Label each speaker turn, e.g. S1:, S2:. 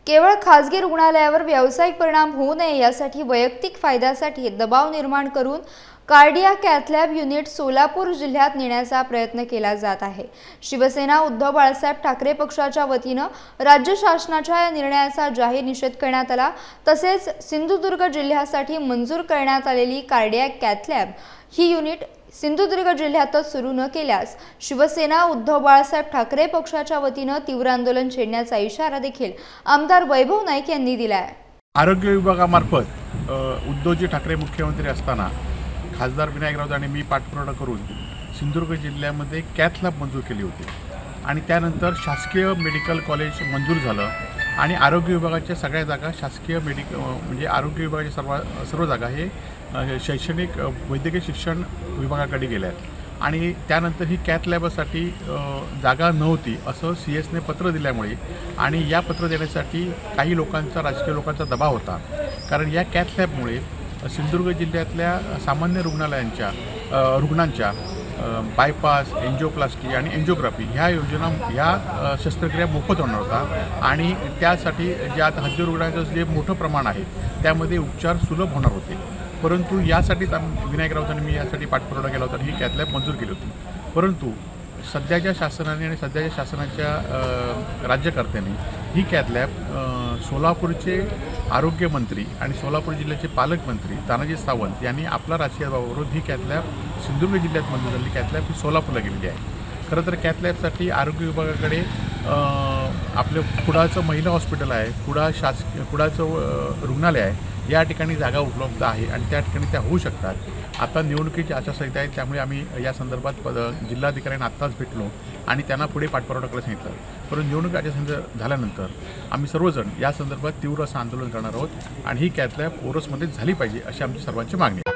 S1: केवळ खासगी रुग्णालयावर व्यावसायिक परिणाम होऊ नये यासाठी वैयक्तिक फायद्यासाठी दबाव निर्माण करून cardiac cath lab unit Solapur जिल्ह्यात नेण्याचा प्रयत्न केला जात आहे। शिवसेना उद्धव बाळासाहेब ठाकरे पक्षाच्या वतीने राज्य शासनाच्या या निर्णयाचा जाहीर निषेध करण्यात आला। तसेच सिंधुदुर्ग जिल्ह्यासाठी मंजूर करण्यात आलेली कार्डियाक कॅथ लॅब ही युनिट सिंधुदुर्ग जिल्ह्यातच सुरू न केल्यास शिवसेना उद्धव बाळासाहेब ठाकरे पक्षाच्या वतीने तीव्र आंदोलन छेडण्याचा इशारा देखील आमदार वैभव नाईक यांनी दिला आहे।
S2: आरोग्य विभागामार्फत उद्धवजी ठाकरे मुख्यमंत्री असताना खासदार विनायक राऊत आणि मी पाठपुरावा करून सिंधुदुर्ग जिल्ह्यामध्ये कॅथ लॅब मंजूर केली होती आणि त्यानंतर शासकीय मेडिकल कॉलेज मंजूर झालं आणि आरोग्य विभागाच्या सगळ्या जागा शासकीय म्हणजे आरोग्य विभागाच्या सर्व जागा हे शैक्षणिक वैद्यकीय शिक्षण विभागाकडे गेल्या आहेत आणि त्यानंतर ही कॅथ लॅबसाठी जागा नव्हती असं CS ने पत्र दिल्यामुळे आणि या पत्र देण्यासाठी काही लोकांचा राजकीय लोकांचा दबाव होता। कारण या कॅथ लॅबमुळे सिंधुदुर्ग जिल्ह्यातल्या सामान्य रुग्णांच्या बायपास, एन्जिओप्लास्टी आणि एन्जिओग्राफी ह्या योजना ह्या शस्त्रक्रिया मोफत होणार होता आणि त्यासाठी ज्या हृदय रुग्णांचं जे मोठं प्रमाण आहे त्यामध्ये उपचार सुलभ होणार होते। परंतु यासाठीच विनायक राऊतांनी मी यासाठी पाठपुरावा केला होता आणि ही कॅथ लॅब मंजूर केली होती। परंतु सध्याच्या शासनाने आणि सध्याच्या शासनाच्या राज्यकर्त्यांनी ही कॅथ लॅब सोलापूरचे आरोग्यमंत्री आणि सोलापूर जिल्ह्याचे पालकमंत्री तानाजी सावंत यांनी आपला राजकीय दबावावरून ही कॅथ लॅब सिंधुदुर्ग जिल्ह्यात मंजूर झालेली कॅथ लॅब ही सोलापूरला गेलेली आहे। खरं तर कॅथ लॅबसाठी आरोग्य विभागाकडे आपलं कुडाचं महिला हॉस्पिटल आहे, कुडाचं रुग्णालय आहे, या ठिकाणी जागा उपलब्ध आहे आणि त्या ठिकाणी त्या होऊ शकतात। आता निवडणुकीची आचारसंहिता आहे त्यामुळे आम्ही या संदर्भात जिल्हाधिकाऱ्यांना आत्ताच भेटलो आणि त्यांना पुढे पाठपुरावा करायला सांगितलं। परंतु निवडणूक आचारसंहिता झाल्यानंतर आम्ही सर्वजण या संदर्भात तीव्र असं आंदोलन करणार आहोत आणि ही कॅथ लॅब ओरोसमध्ये झाली पाहिजे अशी आमची सर्वांची मागणी आहे।